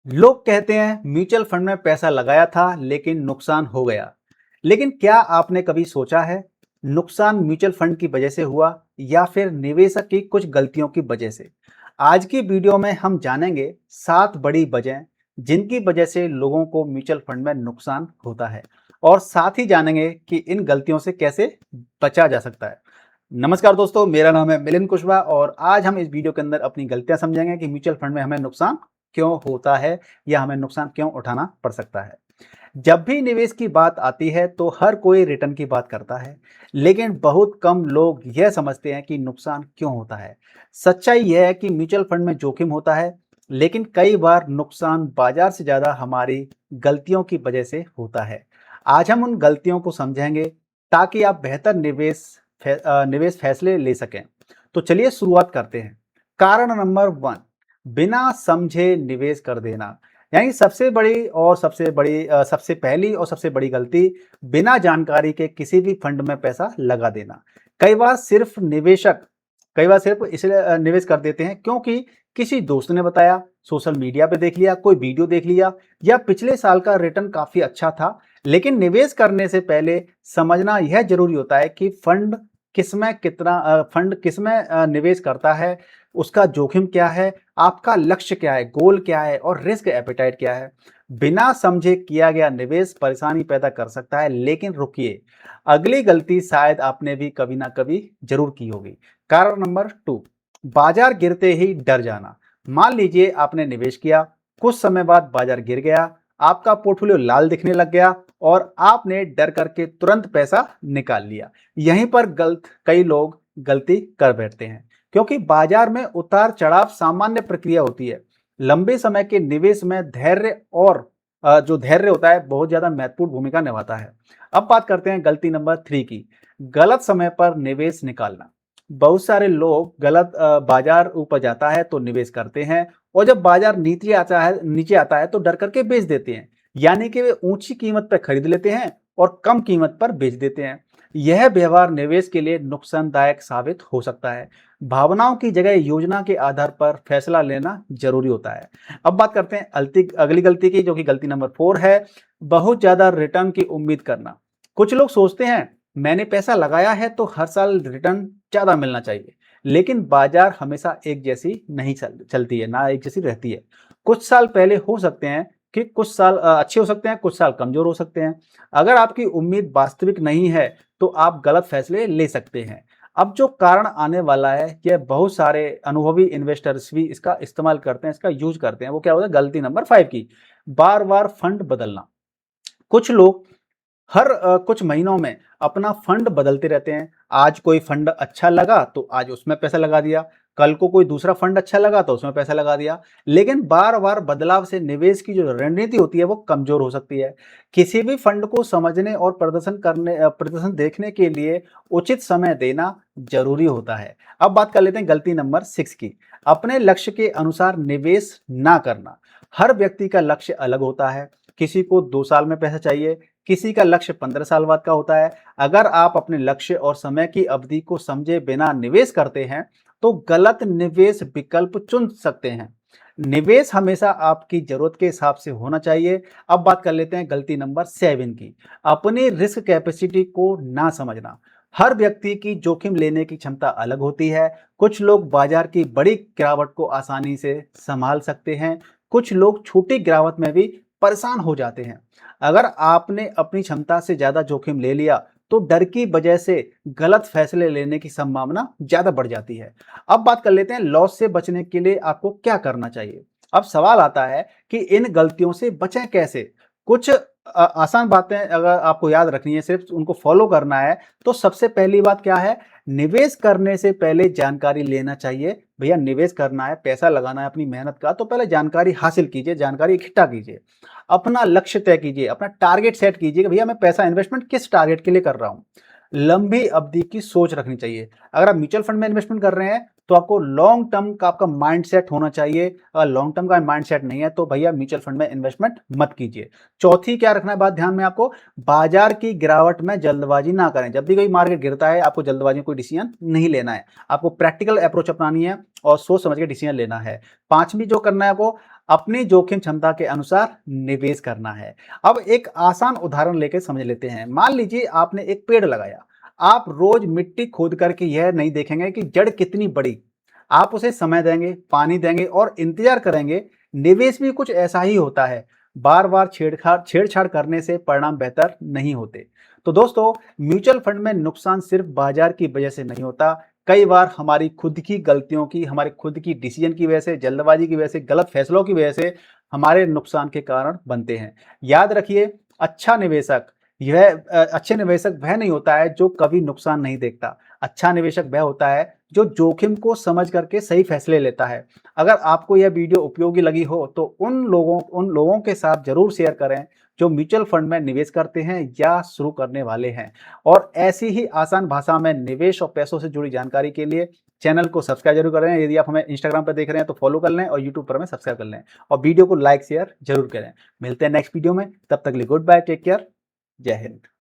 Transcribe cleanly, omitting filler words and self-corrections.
लोग कहते हैं म्यूचुअल फंड में पैसा लगाया था लेकिन नुकसान हो गया। लेकिन क्या आपने कभी सोचा है नुकसान म्यूचुअल फंड की वजह से हुआ या फिर निवेशक की कुछ गलतियों की वजह से? आज की वीडियो में हम जानेंगे 7 बड़ी वजह जिनकी वजह से लोगों को म्यूचुअल फंड में नुकसान होता है और साथ ही जानेंगे कि इन गलतियों से कैसे बचा जा सकता है। नमस्कार दोस्तों, मेरा नाम है मिलिंद कुशवाहा और आज हम इस वीडियो के अंदर अपनी गलतियां समझेंगे कि म्यूचुअल फंड में हमें नुकसान क्यों होता है या हमें नुकसान क्यों उठाना पड़ सकता है। जब भी निवेश की बात आती है तो हर कोई रिटर्न की बात करता है, लेकिन बहुत कम लोग यह समझते हैं कि नुकसान क्यों होता है। सच्चाई यह है कि म्यूचुअल फंड में जोखिम होता है, लेकिन कई बार नुकसान बाजार से ज्यादा हमारी गलतियों की वजह से होता है। आज हम उन गलतियों को समझेंगे ताकि आप बेहतर निवेश फैसले ले सकें। तो चलिए शुरुआत करते हैं। कारण नंबर 1, बिना समझे निवेश कर देना। यानी सबसे पहली और सबसे बड़ी गलती, बिना जानकारी के किसी भी फंड में पैसा लगा देना। कई बार सिर्फ निवेशक कई बार सिर्फ इसलिए निवेश कर देते हैं क्योंकि किसी दोस्त ने बताया, सोशल मीडिया पे देख लिया, कोई वीडियो देख लिया या पिछले साल का रिटर्न काफी अच्छा था। लेकिन निवेश करने से पहले समझना यह जरूरी होता है कि फंड किसमें निवेश करता है, उसका जोखिम क्या है, आपका लक्ष्य क्या है, गोल क्या है और रिस्क एपेटाइट क्या है। बिना समझे किया गया निवेश परेशानी पैदा कर सकता है। लेकिन रुकिए, अगली गलती शायद आपने भी कभी ना कभी जरूर की होगी। कारण नंबर 2, बाजार गिरते ही डर जाना। मान लीजिए आपने निवेश किया, कुछ समय बाद बाजार गिर गया, आपका पोर्टफोलियो लाल दिखने लग गया और आपने डर करके तुरंत पैसा निकाल लिया। यहीं पर कई लोग गलती कर बैठते हैं क्योंकि बाजार में उतार चढ़ाव सामान्य प्रक्रिया होती है। लंबे समय के निवेश में धैर्य और जो धैर्य होता है बहुत ज्यादा महत्वपूर्ण भूमिका निभाता है। अब बात करते हैं गलती नंबर 3 की, गलत समय पर निवेश निकालना। बहुत सारे लोग बाजार ऊपर जाता है तो निवेश करते हैं और जब बाजार नीचे आता है तो डर करके बेच देते हैं। यानी कि वे ऊंची कीमत पर खरीद लेते हैं और कम कीमत पर बेच देते हैं। यह व्यवहार निवेश के लिए नुकसानदायक साबित हो सकता है। भावनाओं की जगह योजना के आधार पर फैसला लेना जरूरी होता है। अब बात करते हैं अगली गलती की, जो कि गलती नंबर 4 है, बहुत ज्यादा रिटर्न की उम्मीद करना। कुछ लोग सोचते हैं मैंने पैसा लगाया है तो हर साल रिटर्न ज्यादा मिलना चाहिए। लेकिन बाजार हमेशा एक जैसी नहीं चलती है, ना एक जैसी रहती है। कुछ साल पहले हो सकते हैं कि कुछ साल अच्छे हो सकते हैं, कुछ साल कमजोर हो सकते हैं। अगर आपकी उम्मीद वास्तविक नहीं है तो आप गलत फैसले ले सकते हैं। अब जो कारण आने वाला है, यह बहुत सारे अनुभवी इन्वेस्टर्स भी इसका इस्तेमाल करते हैं, इसका यूज करते हैं। वो क्या होता है, गलती नंबर 5 की, बार बार फंड बदलना। कुछ लोग हर कुछ महीनों में अपना फंड बदलते रहते हैं। आज कोई फंड अच्छा लगा तो आज उसमें पैसा लगा दिया, कल को कोई दूसरा फंड अच्छा लगा तो उसमें पैसा लगा दिया। लेकिन बार बार बदलाव से निवेश की जो रणनीति होती है वो कमजोर हो सकती है। किसी भी फंड को समझने और प्रदर्शन देखने के लिए उचित समय देना जरूरी होता है। अब बात कर लेते हैं गलती नंबर 6 की, अपने लक्ष्य के अनुसार निवेश ना करना। हर व्यक्ति का लक्ष्य अलग होता है। किसी को 2 साल में पैसा चाहिए, किसी का लक्ष्य 15 साल बाद का होता है। अगर आप अपने लक्ष्य और समय की अवधि को समझे बिना निवेश करते हैं तो गलत निवेश विकल्प चुन सकते हैं। निवेश हमेशा आपकी जरूरत के हिसाब से होना चाहिए। अब बात कर लेते हैं गलती नंबर 7 की, अपनी रिस्क कैपेसिटी को ना समझना। हर व्यक्ति की जोखिम लेने की क्षमता अलग होती है। कुछ लोग बाजार की बड़ी गिरावट को आसानी से संभाल सकते हैं, कुछ लोग छोटी गिरावट में भी परेशान हो जाते हैं। अगर आपने अपनी क्षमता से ज्यादा जोखिम ले लिया तो डर की वजह से गलत फैसले लेने की संभावना ज्यादा बढ़ जाती है। अब बात कर लेते हैं लॉस से बचने के लिए आपको क्या करना चाहिए। अब सवाल आता है कि इन गलतियों से बचें कैसे। कुछ आसान बातें अगर आपको याद रखनी है, सिर्फ उनको फॉलो करना है। तो सबसे पहली बात क्या है, निवेश करने से पहले जानकारी लेना चाहिए। भैया निवेश करना है, पैसा लगाना है अपनी मेहनत का, तो पहले जानकारी हासिल कीजिए, जानकारी इकट्ठा कीजिए, अपना लक्ष्य तय कीजिए, अपना टारगेट सेट कीजिए कि भैया मैं पैसा इन्वेस्टमेंट किस टारगेट के लिए कर रहा हूं। लंबी अवधि की सोच रखनी चाहिए। अगर आप म्यूचुअल फंड में इन्वेस्टमेंट कर रहे हैं तो आपको लॉन्ग टर्म का आपका माइंड सेट होना चाहिए। अगर लॉन्ग टर्म का माइंड सेट नहीं है तो भैया म्यूचुअल फंड में इन्वेस्टमेंट मत कीजिए। चौथी क्या रखना है बात ध्यान में आपको, बाजार की गिरावट में जल्दबाजी ना करें। जब भी कोई मार्केट गिरता है आपको जल्दबाजी में कोई डिसीजन नहीं लेना है, आपको प्रैक्टिकल अप्रोच अपनानी है और सोच समझ के डिसीजन लेना है। पांचवी जो करना है आपको, अपनी जोखिम क्षमता के अनुसार निवेश करना है। अब एक आसान उदाहरण लेकर समझ लेते हैं। मान लीजिए आपने एक पेड़ लगाया। आप रोज मिट्टी खोद करके यह नहीं देखेंगे कि जड़ कितनी बड़ी। आप उसे समय देंगे, पानी देंगे और इंतजार करेंगे। निवेश भी कुछ ऐसा ही होता है। बार बार छेड़छाड़ करने से परिणाम बेहतर नहीं होते। तो दोस्तों, म्यूचुअल फंड में नुकसान सिर्फ बाजार की वजह से नहीं होता। कई बार हमारी खुद की गलतियों की, हमारे खुद की डिसीजन की वजह से, जल्दबाजी की वजह से, गलत फैसलों की वजह से हमारे नुकसान के कारण बनते हैं। याद रखिए, अच्छा निवेशक अच्छे निवेशक वह नहीं होता है जो कभी नुकसान नहीं देखता। अच्छा निवेशक वह होता है जो जोखिम को समझ करके सही फैसले लेता है। अगर आपको यह वीडियो उपयोगी लगी हो तो उन लोगों के साथ जरूर शेयर करें जो म्यूचुअल फंड में निवेश करते हैं या शुरू करने वाले हैं। और ऐसी ही आसान भाषा में निवेश और पैसों से जुड़ी जानकारी के लिए चैनल को सब्सक्राइब जरूर करें। यदि आप हमें इंस्टाग्राम पर देख रहे हैं तो फॉलो कर लें और यूट्यूब पर हमें सब्सक्राइब कर लें और वीडियो को लाइक शेयर जरूर करें। मिलते हैं नेक्स्ट वीडियो में, तब तक के लिए गुड बाय, टेक केयर, जय हिंद।